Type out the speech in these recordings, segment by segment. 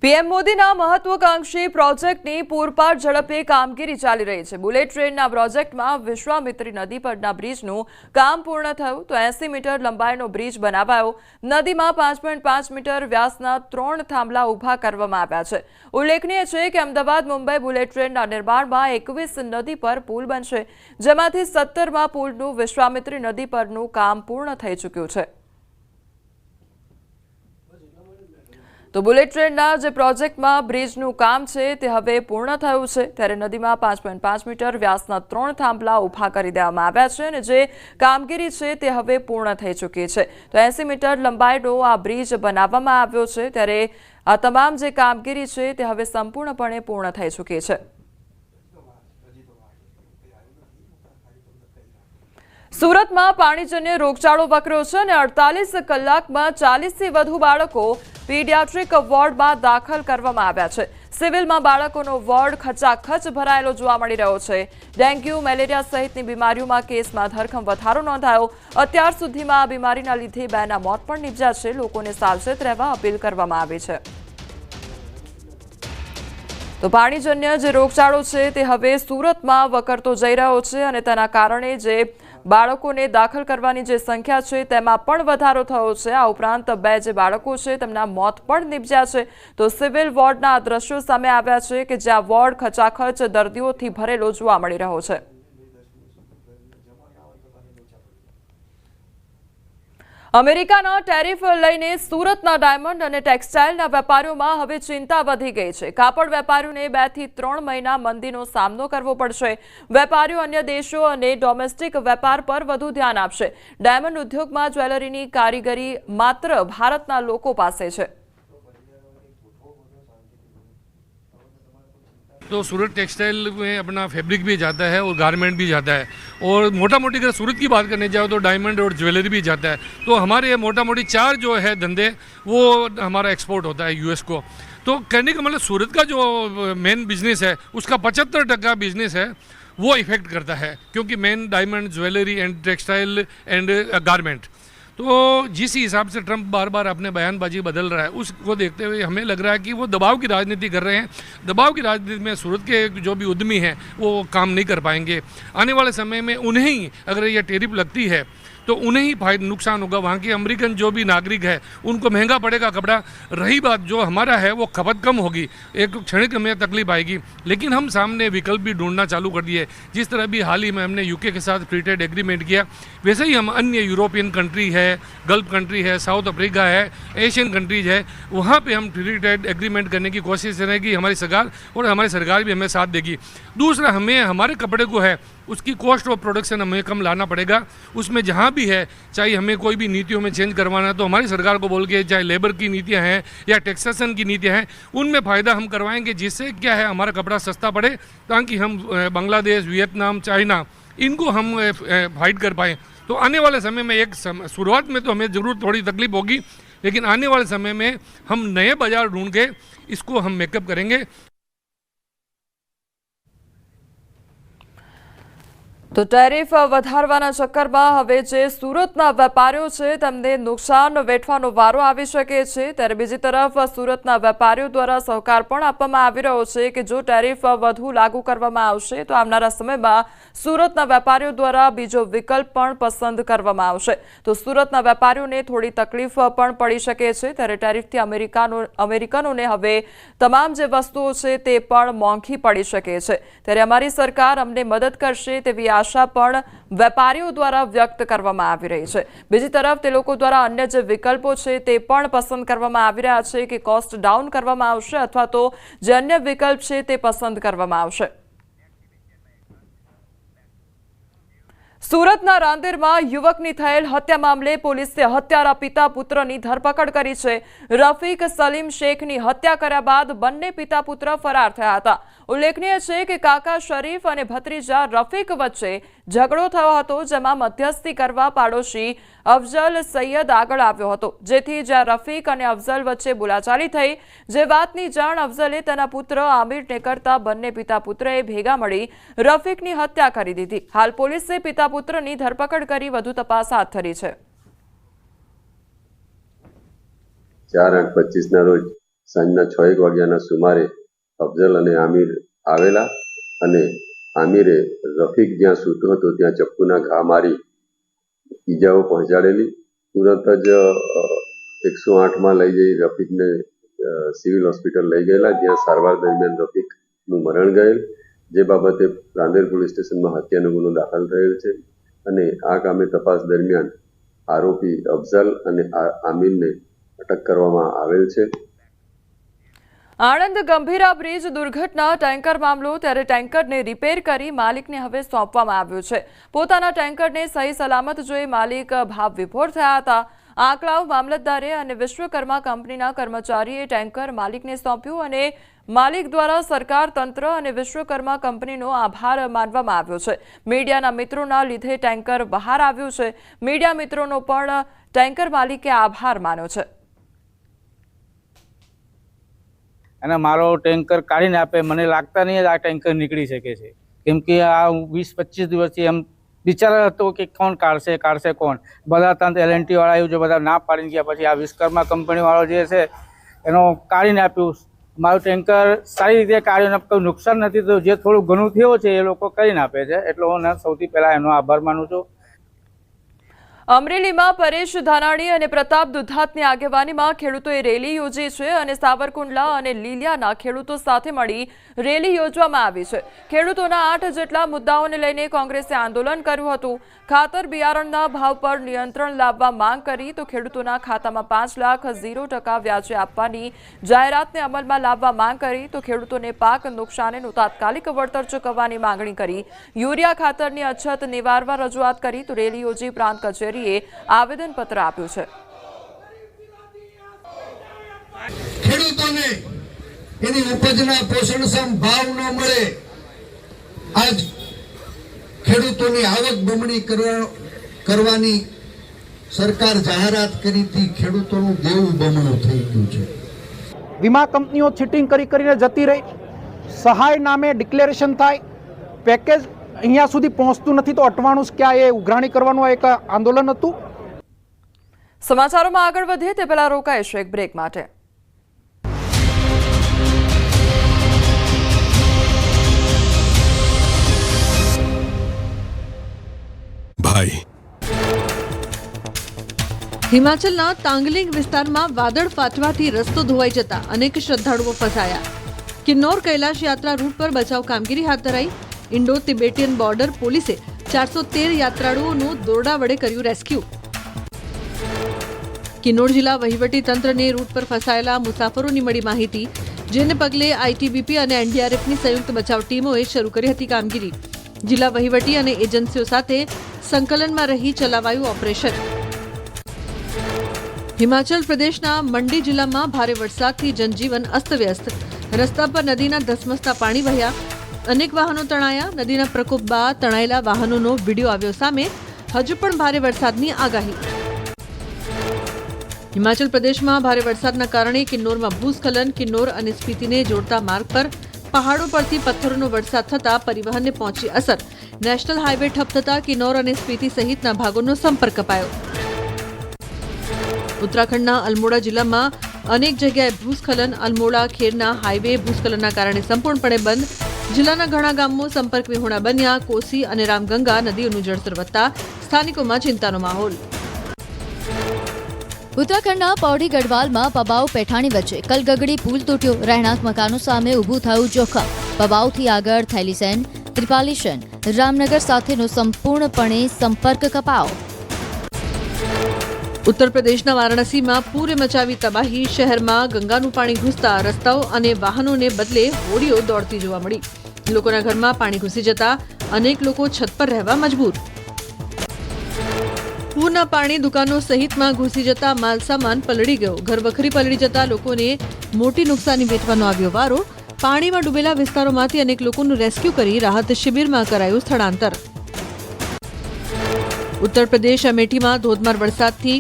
PM મોદીના મહત્વાકાંક્ષી પ્રોજેક્ટની પૂરપાટ ઝડપે કામગીરી ચાલી રહી છે। બુલેટ ટ્રેનના પ્રોજેક્ટમાં વિશ્વામિત્રી નદી પરના બ્રિજનું કામ પૂર્ણ થયું તો 80 મીટર લંબાઈનો બ્રિજ બનાવાયો। નદીમાં 5.5 મીટર વ્યાસના 3 થાંભલા ઊભા કરવામાં આવ્યા છે। ઉલ્લેખનીય છે કે અમદાવાદ મુંબઈ બુલેટ ટ્રેનના નિર્માણમાં 21 નદી પર પુલ બનશે, જેમાંથી 17માં પુલનું વિશ્વામિત્રી નદી પરનું કામ પૂર્ણ થઈ ચૂક્યું છે। તો બુલેટ ટ્રેનના જે પ્રોજેક્ટમાં બ્રિજનું કામ છે તે હવે પૂર્ણ થયું છે, ત્યારે નદીમાં 5.5 મીટર વ્યાસના 3 થાંભલા ઊભા કરી દેવામાં આવ્યા છે અને જે કામગીરી છે તે હવે પૂર્ણ થઈ ચૂકી છે। તો 80 મીટર લંબાઈનો આ બ્રિજ બનાવવામાં આવ્યો છે, ત્યારે આ તમામ જે કામગીરી છે તે હવે સંપૂર્ણપણે પૂર્ણ થઈ ચૂકી છે। સુરતમાં પાણીજન્ય રોગચાળો વકર્યો છે અને 48 કલાકમાં 40થી વધુ બાળકો પીડિયાટ્રિક વોર્ડમાં દાખલ કરવામાં આવ્યા છે। સિવિલમાં બાળકોનો વોર્ડ ખચાખચ ભરાયેલો જોવા મળી રહ્યો છે। ડેન્ગ્યુ, મેલેરિયા સહિતની બીમારીઓમાં કેસમાં ધરખમ વધારો નોંધાયો। અત્યાર સુધીમાં આ બીમારીના લીધે 2ના મોત પણ નીપજ્યા છે। લોકોને સાવચેત રહેવા અપીલ કરવામાં આવી છે। તો પાણીજન્ય જે રોગચાળો છે તે હવે સુરતમાં વકરતો જઈ રહ્યો છે અને તેના કારણે જે બાળકોને દાખલ કરવાની જે સંખ્યા છે તેમાં પણ વધારો થયો છે। આ ઉપરાંત 2 જે બાળકો છે તેમના મોત પણ નીપજ્યા છે। તો સિવિલ વોર્ડના આ દ્રશ્યો સામે આવ્યા છે કે જ્યાં વોર્ડ ખચાખચ દર્દીઓથી ભરેલો જોવા મળી રહ્યો છે। અમેરિકાના ટેરિફ લઈને સુરતના ડાયમંડ અને ટેક્સટાઇલના વેપારીઓમાં હવે ચિંતા વધી ગઈ છે। કાપડ વેપારીઓને 2 થી 3 મહિના મંદીનો સામનો કરવો પડશે। વેપારીઓ અન્ય દેશો અને ડોમેસ્ટિક વેપાર પર વધુ ધ્યાન આપશે। ડાયમંડ ઉદ્યોગમાં જ્વેલરીની કારીગરી માત્ર ભારતના લોકો પાસે છે। तो सूरत टेक्सटाइल में अपना फैब्रिक भी जाता है और गारमेंट भी जाता है, और मोटा मोटी अगर सूरत की बात करने जाओ तो डायमंड और ज्वेलरी भी जाता है। तो हमारे ये मोटा मोटी 4 जो है धंधे वो हमारा एक्सपोर्ट होता है यूएस को। तो कहने का मतलब सूरत का जो मेन बिजनेस है उसका 75% बिजनेस है वो इफेक्ट करता है, क्योंकि main diamond, jewellery and textile and garment. तो जिस हिसाब से ट्रंप बार बार अपने बयानबाजी बदल रहा है उसको देखते हुए हमें लग रहा है कि वो दबाव की राजनीति कर रहे हैं। दबाव की राजनीति में सूरत के जो भी उद्यमी हैं वो काम नहीं कर पाएंगे। आने वाले समय में उन्हें ही अगर ये टैरिफ लगती है तो उन्हें ही फायदा नुकसान होगा। वहाँ के अमेरिकन जो भी नागरिक है उनको महंगा पड़ेगा कपड़ा। रही बात जो हमारा है वो खपत कम होगी, एक क्षणिक हमें तकलीफ आएगी, लेकिन हम सामने विकल्प भी ढूंढना चालू कर दिए। जिस तरह भी हाल ही में हमने यूके के साथ फ्री ट्रेड एग्रीमेंट किया, वैसे ही हम अन्य यूरोपियन कंट्री है, गल्फ कंट्री है, साउथ अफ्रीका है, एशियन कंट्रीज है, वहाँ पे हम फ्री ट्रेड एग्रीमेंट करने की कोशिश रहेगी हमारी सरकार, और हमारी सरकार भी हमें साथ देगी। दूसरा, हमें हमारे कपड़े को है उसकी कॉस्ट ऑफ प्रोडक्शन हमें कम लाना पड़ेगा। उसमें जहाँ भी है, चाहे हमें कोई भी नीतियों में चेंज करवाना है तो हमारी सरकार को बोल के, चाहे लेबर की नीतियाँ हैं या टैक्सेशन की नीतियाँ हैं, उनमें फ़ायदा हम करवाएंगे, जिससे क्या है हमारा कपड़ा सस्ता पड़े, ताकि हम बांग्लादेश, वियतनाम, चाइना इनको हम फाइट कर पाएँ। तो आने वाले समय में एक शुरुआत में तो हमें ज़रूर थोड़ी तकलीफ होगी, लेकिन आने वाले समय में हम नए बाज़ार ढूंढ के इसको हम मेकअप करेंगे। તો ટેરિફ વધારવાના ચક્કરમાં હવે જે સુરતના વેપારીઓ છે તેમને નુકસાન વેઠવાનો વારો આવી શકે છે। ત્યારે બીજી તરફ સુરતના વેપારીઓ દ્વારા સહકાર પણ આપવામાં આવી રહ્યો છે કે જો ટેરિફ વધુ લાગુ કરવામાં આવશે તો આવનારા સમયમાં સુરતના વેપારીઓ દ્વારા બીજો વિકલ્પ પણ પસંદ કરવામાં આવશે। તો સુરતના વેપારીઓને થોડી તકલીફ પણ પડી શકે છે। ત્યારે ટેરિફથી અમેરિકનોને હવે તમામ જે વસ્તુઓ છે તે પણ મોંઘી પડી શકે છે। ત્યારે અમારી સરકાર અમને મદદ કરશે તેવી આશા પણ વેપારીઓ દ્વારા વ્યક્ત કરવામાં આવી રહી છે। બીજી તરફ તે લોકો દ્વારા અન્ય જે વિકલ્પો છે તે પણ પસંદ કરવામાં આવી રહ્યા છે કે કોસ્ટ ડાઉન કરવામાં આવશે અથવા તો જે અન્ય વિકલ્પ છે તે પસંદ કરવામાં આવશે। સુરતના રાંદેરમાં યુવકની થયેલ હત્યા મામલે પોલીસે હત્યારા પિતા પુત્રની ધરપકડ કરી છે। રફીક સલીમ શેખની હત્યા કર્યા બાદ બંને પિતા પુત્ર ફરાર થયા હતા। ઉલ્લેખનીય છે કે કાકા શરીફ અને ભત્રીજા રફીક વચ્ચે ઝઘડો થયો હતો, જેમાં મધ્યસ્થી કરવા પાડોશી અફઝલ સૈયદ આગળ આવ્યો હતો, જેથી જ્યાં રફીક અને અફઝલ વચ્ચે બોલાચાલી થઈ। જે વાતની જાણ અફઝલે તેના પુત્ર આમિરને કરતા બંને પિતા પુત્રએ ભેગા મળી રફીકની હત્યા કરી દીધી। હાલ પોલીસે પિતા પુત્રની ધરપકડ કરી વધુ તપાસ હાથ ધરી છે। 4/8/25 ના રોજ સાંજના 6 વાગ્યાના સુમારે અફઝલ અને આમિર આવેલા અને આમિરે રફીક જ્યાં સૂતો હતો ત્યાં ચપ્પુના ઘા મારી ઈજાઓ પહોંચાડેલી. તુરંત જ 108માં લઈ જઈ રફીકને સિવિલ હોસ્પિટલ લઈ ગયેલા, જ્યાં સારવાર દરમિયાન રફીકનું મરણ ગયેલ, જે બાબતે રાંદેર પોલીસ સ્ટેશનમાં હત્યાનો ગુનો દાખલ થયેલ છે અને આ કામે તપાસ દરમિયાન આરોપી અફઝલ અને આમિરને અટક કરવામાં આવેલ છે. આણંદ ગંભીરા બ્રિજ દુર્ઘટના ટેન્કર મામલો, ત્યારે ટેન્કરને રિપેર કરી માલિકને હવે સોંપવામાં આવ્યું છે. પોતાના ટેન્કરને સહી સલામત જોઈ માલિક ભાવ વિભોર થયા હતા. આંકલાવ મામલતદારે અને વિશ્વકર્મા કંપનીના કર્મચારીએ ટેન્કર માલિકને સોંપ્યું અને માલિક દ્વારા સરકાર, તંત્ર અને વિશ્વકર્મા કંપનીનો આભાર માનવામાં આવ્યો છે. મીડિયાના મિત્રોના લીધે ટેન્કર બહાર આવ્યું છે. મીડિયા મિત્રોનો પણ ટેન્કર માલિકે આભાર માન્યો છે. અને મારો ટેન્કર કાઢીને આપે, મને લાગતા નહીં આ ટેન્કર નીકળી શકે છે, કેમ કે આ 20-25 દિવસથી એમ વિચાર હતો કે કોણ કાઢશે કોણ. બધા તંત્ર LNT વાળા આવ્યું છે, બધા ના પાડીને ગયા. પછી આ વિશ્વકર્મા કંપનીવાળો જે છે એનો કાઢીને આપ્યું. મારું ટેન્કર સારી રીતે કાઢ્યું, કોઈ નુકસાન નથી થયું. જે થોડું ઘણું થયું છે એ લોકો કરીને આપે છે, એટલે હું સૌથી પહેલાં એનો આભાર માનું છું. અમરેલીમાં પરેશ ધાનાણી અને પ્રતાપ દુધાતની આગેવાનીમાં ખેડૂતોએ રેલી યોજી છે અને સાવરકુંડલા અને લીલિયાના ખેડૂતો સાથે મળી રેલી યોજવામાં આવી છે. ખેડૂતોના 8 જેટલા મુદ્દાઓને લઈને કોંગ્રેસે આંદોલન કર્યું હતું. ખાતર બિયારણના ભાવ પર નિયંત્રણ લાવવા માંગ કરી તો ખેડૂતોના ખાતામાં 5 લાખ 0% વ્યાજે આપવાની જાહેરાતને અમલમાં લાવવા માંગ કરી તો ખેડૂતોને પાક નુકસાનીનું તાત્કાલિક વળતર ચૂકવવાની માંગણી કરી. યુરિયા ખાતરની અછત નિવારવા રજૂઆત કરી તો રેલી યોજી પ્રાંત કચેરી આવેદનપત્ર આપ્યું છે. ખેડૂતોને એની ઉપજના પોષણક્ષમ ભાવ ન મળે, આજ ખેડૂતોની આવક બમણી કરવાની સરકાર જાહેરાત કરી હતી. ખેડૂતોનું દેવું બમણું થઈ ગયું છે. વીમા કંપનીઓ ચીટિંગ કરીને જતી રહી, સહાય નામે ડિક્લેરેશન થાય, પેકેજ અહીંયા સુધી પહોંચતું નથી, તો અટવાણું ક્યાં એ ઉઘરાણી કરવાનું એક આંદોલન હતું. સમાચારોમાં આગળ વધીએ તે પહેલા રોકાઈશું એક બ્રેક માટે. ભાઈ, હિમાચલના તાંગલિંગ વિસ્તારમાં વાદળ ફાટવાથી રસ્તો ધોવાઈ જતા અનેક શ્રદ્ધાળુઓ ફસાયા. કિન્નોર કૈલાશ યાત્રા રૂટ પર બચાવ કામગીરી હાથ ધરાઈ. ઇન્ડો તિબેટિયન બોર્ડર પોલીસે 413 યાત્રાળુઓનું દોરડા વડે કર્યું રેસ્ક્યુ. કિન્નોર જિલ્લા વહીવટી તંત્રને રૂટ પર ફસાયેલા મુસાફરોની મળી માહિતી, જેને પગલે ITBP અને NDRFની સંયુક્ત બચાવ ટીમોએ શરૂ કરી હતી કામગીરી. જિલ્લા વહીવટી અને એજન્સીઓ સાથે સંકલનમાં રહી ચલાવાયું ઓપરેશન. હિમાચલ પ્રદેશના મંડી જિલ્લામાં ભારે વરસાદથી જનજીવન અસ્તવ્યસ્ત. રસ્તા પર નદીના ધસમસતા પાણી વહ્યા, અનેક વાહનો તણાયા. નદીના પ્રકોપ બાદ તણાયેલા વાહનોનો વિડીયો આવ્યો સામે. હજુ પણ ભારે વરસાદની આગાહી. હિમાચલ પ્રદેશમાં ભારે વરસાદના કારણે કિન્નોરમાં ભૂસ્ખલન. કિન્નોર અને સ્પીતિને જોડતા માર્ગ પર પહાડો પરથી પથ્થરોનો વરસાદ થતા પરિવહનને પહોંચી અસર. નેશનલ હાઈવે ઠપ થતા કિન્નોર અને સ્પીતિ સહિતના ભાગોનો સંપર્ક કપાયો. ઉત્તરાખંડના અલ્મોડા જિલ્લામાં અનેક જગ્યાએ ભૂસ્ખલન. અલ્મોડા ખેરના હાઈવે ભૂસ્ખલનના કારણે સંપૂર્ણપણે બંધ. જિલ્લાના ઘણા ગામો સંપર્ક વિહોણા બન્યા. કોસી અને રામગંગા નદીઓનું જળસ્તર વધતા સ્થાનિકોમાં ચિંતાનો માહોલ. ઉત્તરાખંડના પૌડી ગઢવાલમાં પબાઉ પેઠાણી વચ્ચે કલગગડી પુલ તૂટ્યો. રહેણાંક મકાનો સામે ઊભું થયું જોખમ. પબાઉથી આગળ થેલીસેન, ત્રિપાલીસેન, રામનગર સાથેનો સંપૂર્ણપણે સંપર્ક કપાયો. ઉત્તર પ્રદેશના વારાણસીમાં પૂરે મચાવી તબાહી. શહેરમાં ગંગાનું પાણી ઘૂસતા રસ્તાઓ અને વાહનોને બદલે હોડીઓ દોડતી જોવા મળી. લોકોના ઘરમાં પાણી ઘૂસી જતા અનેક લોકો છત પર રહેવા મજબૂર. પૂરના પાણી દુકાનો સહિતમાં ઘૂસી જતા માલસામાન પલળી ગયો. ઘરવખરી પલળી જતા લોકોને મોટી નુકસાની વેઠવાનો આવ્યો વારો. પાણીમાં ડૂબેલા વિસ્તારોમાંથી અનેક લોકોનું રેસ્ક્યુ કરી રાહત શિબિરમાં કરાયું સ્થળાંતર. ઉત્તર પ્રદેશ અમેઠીમાં ધોધમાર વરસાદથી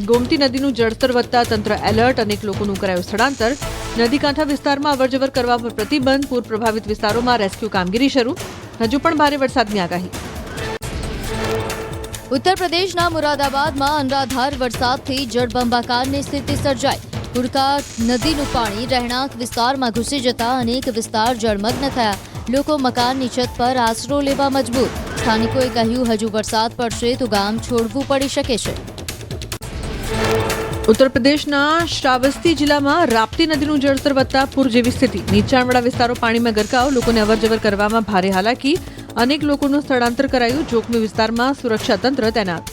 ગોમતી નદીનું જળસ્તર વધતા તંત્ર એલર્ટ. અનેક લોકોનું કરાયું સ્થળાંતર. નદીકાંઠા વિસ્તારમાં અવરજવર કરવા પર પ્રતિબંધ. પૂર પ્રભાવિત વિસ્તારોમાં રેસ્ક્યુ કામગીરી શરૂ. હજુ પણ ભારે વરસાદની આગાહી. ઉત્તર પ્રદેશના મુરાદાબાદમાં અનરાધાર વરસાદથી જળબંબાકારની સ્થિતિ સર્જાઈ. પૂરતા નદીનું પાણી રહેણાંક વિસ્તારમાં ઘૂસી જતા અનેક વિસ્તાર જળમગ્ન થયા. લોકો મકાનની છત પર આશરો લેવા મજબૂર. સ્થાનિકોએ કહ્યું હજુ વરસાદ પડશે તો ગામ છોડવું પડી શકે છે. ઉત્તર પ્રદેશના શ્રાવસ્તી જિલ્લામાં રાપ્તી નદીનું જળસ્તર વધતા પૂર જેવી સ્થિતિ. નીચાણવાળા વિસ્તારો પાણીમાં ગરકાવ. લોકોને અવરજવર કરવામાં ભારે હાલાકી. અનેક લોકોનું સ્થળાંતર કરાયું. જોખમી વિસ્તારમાં સુરક્ષા તંત્ર તૈનાત.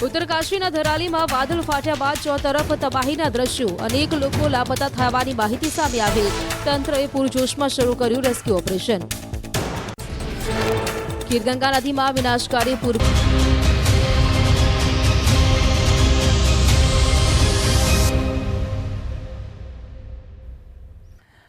ઉત્તરકાશીના ધરાલીમાં વાદળ ફાટ્યા બાદ ચોતરફ તબાહીના દ્રશ્યો. અનેક લોકો લાપતા થવાની માહિતી સામે આવી. તંત્રએ પૂરજોશમાં શરૂ કર્યું રેસ્ક્યુ ઓપરેશન. ખીરગંગા નદીમાં વિનાશકારી પૂર.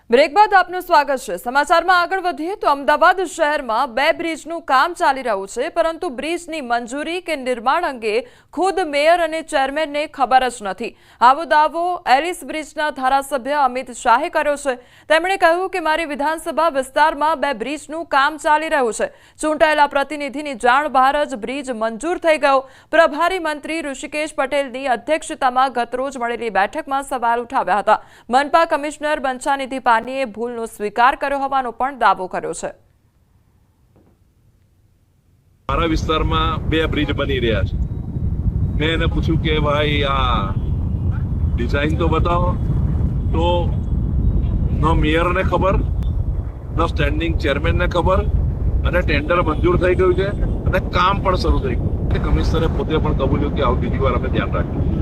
બ્રેક બાદ આપનું સ્વાગત છે. સમાચારમાં આગળ વધીએ તો અમદાવાદ શહેરમાં 2 બ્રિજનું કામ ચાલી રહ્યું છે, પરંતુ બ્રિજની મંજૂરી કે નિર્માણ અંગે ખુદ મેયર અને ચેરમેનને ખબર જ નથી. આવો દાવો એલિસ બ્રિજના ધારાસભ્ય અમિત શાહે કર્યો છે. તેમણે કહ્યું કે મારી વિધાનસભા વિસ્તારમાં 2 બ્રિજનું કામ ચાલી રહ્યું છે. ચૂંટાયેલા પ્રતિનિધિની જાણ બહાર જ બ્રિજ મંજૂર થઈ ગયો. પ્રભારી મંત્રી ઋષિકેશ પટેલની અધ્યક્ષતામાં ગતરોજ મળેલી બેઠકમાં સવાલ ઉઠાવ્યા હતા. મનપા કમિશનર બંછાનિધિ પાનીએ ભૂલનો સ્વીકાર કર્યો હોવાનો પણ દાવો કર્યો છે. મારા વિસ્તારમાં 2 બ્રિજ બની રહ્યા છે. મેં એને પૂછ્યું કે ભાઈ આ ડિઝાઇન તો બતાવો, તો ન મેયરને ખબર, ન સ્ટેન્ડિંગ ચેરમેનને ખબર, અને ટેન્ડર મંજૂર થઈ ગયું છે અને કામ પણ શરૂ થઈ ગયું. કમિશનરે પોતે પણ કબૂલ્યું કે આવું બીજી વાર અમે ધ્યાન રાખીશું.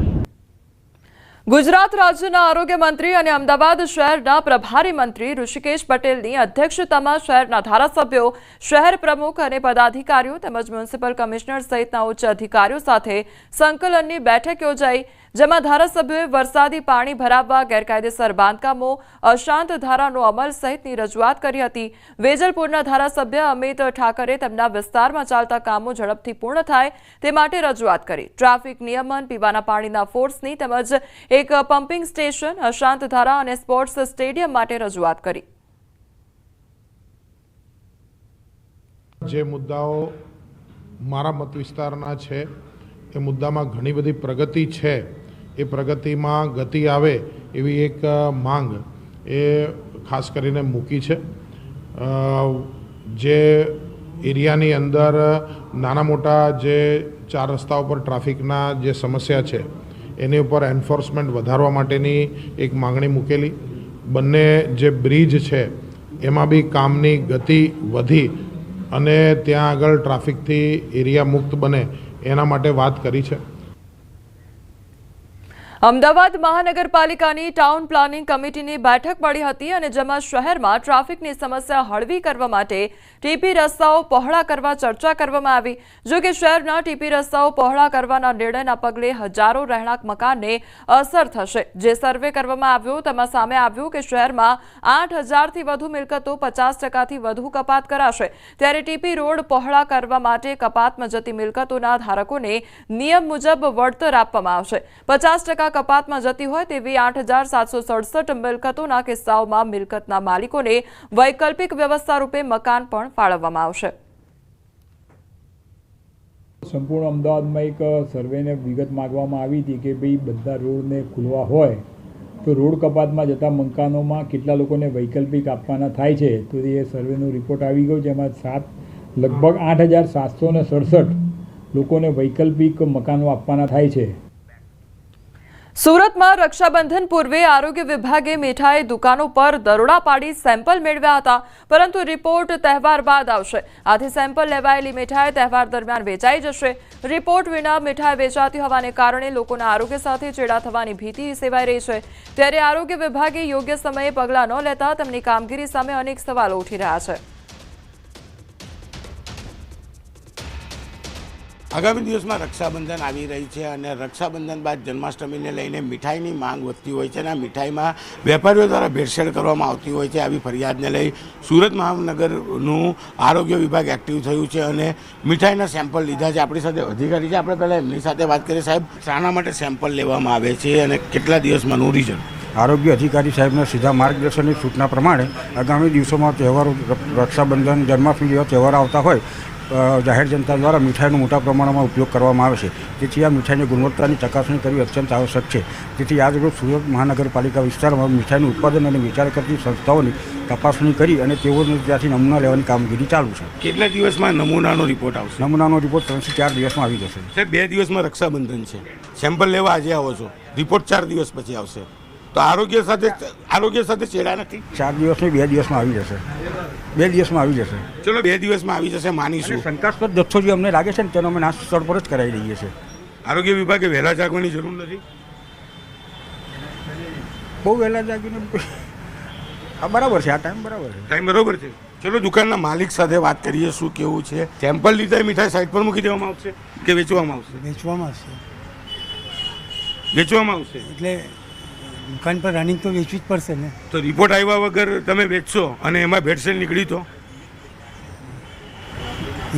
ગુજરાત રાજ્યના આરોગ્ય મંત્રી અને અમદાવાદ શહેરના પ્રભારી મંત્રી ઋષિકેશ પટેલની અધ્યક્ષતામાં શહેરના ધારાસભ્યો, શહેર પ્રમુખ અને પદાધિકારીઓ તેમજ મ્યુનિસિપલ કમિશનર સહિતના ઉચ્ચ અધિકારીઓ સાથે સંકલનની બેઠક યોજાઈ, જેમાં ધારાસભ્યોએ વરસાદી પાણી ભરાવવા, ગેરકાયદેસર બાંધકામો, અશાંત ધારાનો અમલ સહિતની રજૂઆત કરી હતી. વેજલપુરના ધારાસભ્ય અમિત ઠાકરે તેમના વિસ્તારમાં ચાલતા કામો ઝડપથી પૂર્ણ થાય તે માટે રજૂઆત કરી. ટ્રાફિક નિયમન, પીવાના પાણીના ફોર્સની તેમજ એક પમ્પિંગ સ્ટેશન, અશાંત ધારા અને સ્પોર્ટ્સ સ્ટેડિયમ માટે રજૂઆત કરી. જે મુદ્દાઓ મારા મત વિસ્તારના છે એ મુદ્દામાં ઘણી બધી પ્રગતિ છે, એ પ્રગતિમાં ગતિ આવે એવી એક માંગ એ ખાસ કરીને મૂકી છે. જે એરિયાની અંદર નાના મોટા જે 4 રસ્તાઓ પર ટ્રાફિકના જે સમસ્યા છે એની ઉપર એન્ફોર્સમેન્ટ વધારવા માટેની એક માંગણી મૂકેલી. બંને જે બ્રિજ છે એમાં બી કામની ગતિ વધી અને ત્યાં આગળ ટ્રાફિકથી એરિયા મુક્ત બને એના માટે વાત કરી છે. અમદાવાદ મહાનગરપાલિકાની ટાઉન પ્લાનિંગ કમિટીની બેઠક મળી હતી અને જેમાં શહેરમાં ટ્રાફિકની સમસ્યા હળવી કરવા માટે ટીપી રસ્તાઓ પહોળા કરવા ચર્ચા કરવામાં આવી. જો કે શહેરના ટીપી રસ્તાઓ પહોળા કરવાના નિર્ણયના પગલે હજારો રહેણાંક મકાનને અસર થશે. જે સર્વે કરવામાં આવ્યો તેમાં સામે આવ્યું કે શહેરમાં 8,000થી વધુ મિલકતો 50%થી વધુ કપાત કરાશે. ત્યારે ટીપી રોડ પહોળા કરવા માટે કપાતમાં જતી મિલકતોના ધારકોને નિયમ મુજબ વળતર આપવામાં આવશે. 50% કપાતમાં જતી હોય તેવી 8,767 મિલકતોના કિસ્સાઓમાં મિલકતના માલિકોને વૈકલ્પિક વ્યવસ્થા રૂપે મકાન પણ ફાળવવામાં આવશે. સંપૂર્ણ અમદાવાદમાં એક સર્વેને વિગત માંગવામાં આવી હતી કે ભાઈ બધા રોડને ખુલવા હોય તો રોડ કપાતમાં જતા મકાનોમાં કેટલા લોકોને વૈકલ્પિક આપવાના થાય છે. તો એ સર્વેનો રિપોર્ટ આવી ગયો, જેમાં લગભગ 8,767 લોકોને વૈકલ્પિક મકાનો આપવાના થાય છે. સુરતમાં રક્ષાબંધન પૂર્વે આરોગ્ય વિભાગે મીઠાઈ દુકાનો પર દરોડા પાડી સેમ્પલ મેળવ્યા હતા, પરંતુ રિપોર્ટ તહેવાર બાદ આવશે. આથી સેમ્પલ લેવાયેલી મીઠાઈ તહેવાર દરમિયાન વેચાઈ જશે. રિપોર્ટ વિના મીઠાઈ વેચાતી હોવાને કારણે લોકોના આરોગ્ય સાથે ચેડા થવાની ભીતિ સેવાઈ રહી છે. ત્યારે આરોગ્ય વિભાગે યોગ્ય સમયે પગલાં ન લેતા તેમની કામગીરી સામે અનેક સવાલો ઉઠી રહ્યા છે. આગામી દિવસમાં રક્ષાબંધન આવી રહી છે અને રક્ષાબંધન બાદ જન્માષ્ટમીને લઈને મીઠાઈની માંગ વધતી હોય છે અને આ મીઠાઈમાં વેપારીઓ દ્વારા ભેળસેળ કરવામાં આવતી હોય છે. આવી ફરિયાદને લઈ સુરત મહાનગરનું આરોગ્ય વિભાગ એક્ટિવ થયું છે અને મીઠાઈના સેમ્પલ લીધા છે. આપણી સાથે અધિકારી છે, આપણે પહેલાં એમની સાથે વાત કરીએ. સાહેબ, શાના માટે સેમ્પલ લેવામાં આવે છે અને કેટલા દિવસમાં નું રિઝલ્ટ? આરોગ્ય અધિકારી સાહેબના સીધા માર્ગદર્શનની સૂચના પ્રમાણે આગામી દિવસોમાં તહેવારો, રક્ષાબંધન, જન્માષ્ટમી જેવા તહેવારો આવતા હોય જાહેર જનતા દ્વારા મીઠાઈનો મોટા પ્રમાણમાં ઉપયોગ કરવામાં આવે છે. તેથી આ મીઠાઈની ગુણવત્તાની ચકાસણી કરવી અત્યંત આવશ્યક છે. તેથી આજરોજ સુરત મહાનગરપાલિકા વિસ્તારમાં મીઠાઈનું ઉત્પાદન અને વેચાણ કરતી સંસ્થાઓની તપાસણી કરી અને તેઓને ત્યાંથી નમૂના લેવાની કામગીરી ચાલુ છે. કેટલા દિવસમાં નમૂનાનો રિપોર્ટ આવશે? નમૂનાનો રિપોર્ટ 3 થી 4 દિવસમાં આવી જશે. સાહેબ 2 દિવસમાં રક્ષાબંધન છે, સેમ્પલ લેવા આજે આવો છો, રિપોર્ટ 4 દિવસ પછી આવશે, તો આરોગ્ય સાથે ચેડા નથી? 4 દિવસની 2 દિવસમાં આવી જશે. 2 દિવસમાં આવી જશે. ચલો 2 દિવસમાં આવી જશે માનીશું. શંકાસ્પદ જથ્થો જે અમને લાગે છે ને તેનો અમે નાશ સ્થળ પર જ કરાવી દઈએ છીએ. આરોગ્ય વિભાગે વહેલા જાગવાની જરૂર નથી? બહુ વહેલા જાગીને બરાબર છે, આ ટાઈમ બરાબર છે. ટાઈમ બરાબર છે. ચલો દુકાનના માલિક સાથે વાત કરીએ, શું કેવું છે. સેમ્પલ લીધા મીઠાઈ સાઈડ પર મૂકી દેવામાં આવશે કે વેચવામાં આવશે? વેચવામાં આવશે. વેચવામાં આવશે એટલે દુકાન પર રનિંગ તો વેચવી જ પડશે ને. તો રિપોર્ટ આવ્યા વગર તમે વેચશો અને એમાં ભેળસેળ નીકળી તો?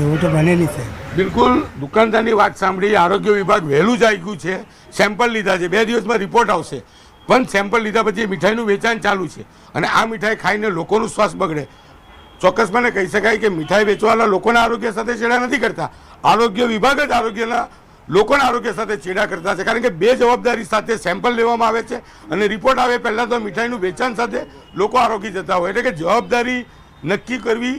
એવું તો બને નહીં સાહેબ. બિલકુલ દુકાનદારની વાત સાંભળી. આરોગ્ય વિભાગ વહેલું જ આવ્યું છે, સેમ્પલ લીધા છે, 2 દિવસમાં રિપોર્ટ આવશે. પણ સેમ્પલ લીધા પછી મીઠાઈનું વેચાણ ચાલુ છે અને આ મીઠાઈ ખાઈને લોકોનું શ્વાસ બગડે. ચોક્કસપણે કહી શકાય કે મીઠાઈ વેચવાવાળા લોકોના આરોગ્ય સાથે ચેડા નથી કરતા, આરોગ્ય વિભાગ જ લોકોના આરોગ્ય સાથે ચેડા કરતા છે. કારણ કે બે જવાબદારી સાથે સેમ્પલ લેવામાં આવે છે અને રિપોર્ટ આવે પહેલાં તો મીઠાઈનું વેચાણ સાથે લોકો આરોગી જતા હોય. એટલે કે જવાબદારી નક્કી કરવી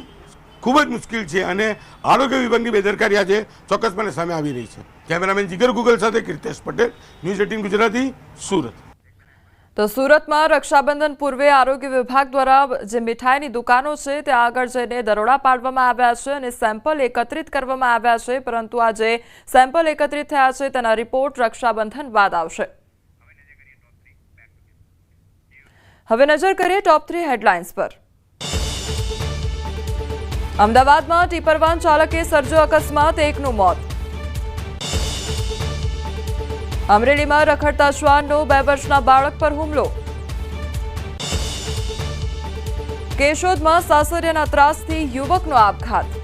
ખૂબ જ મુશ્કેલ છે અને આરોગ્ય વિભાગની બેદરકારી આજે ચોક્કસપણે સામે આવી રહી છે. કેમેરામેન જીગર ગુગલ સાથે કીર્તેશ પટેલ, ન્યૂઝ 18 ગુજરાતી, સુરત. તો સુરતમાં રક્ષાબંધન પૂર્વે આરોગ્ય વિભાગ દ્વારા જે મીઠાઈની દુકાનો છે ત્યાં આગળ જઈને દરોડા પાડવામાં આવ્યા છે અને સેમ્પલ એકત્રિત કરવામાં આવ્યા છે, પરંતુ આ જે સેમ્પલ એકત્રિત થયા છે તેના રિપોર્ટ રક્ષાબંધન બાદ આવશે. હવે નજર કરીએ ટોપ 3 હેડલાઇન્સ પર. અમદાવાદમાં ટીપર વાન ચાલકે સર્જ્યો અકસ્માત, 1નું મોત. અમરેલીમાં રખડતા શ્વાનનો 2 વર્ષના બાળક પર હુમલો. કેશોદમાં સાસરિયાના ત્રાસથી યુવકનો આપઘાત.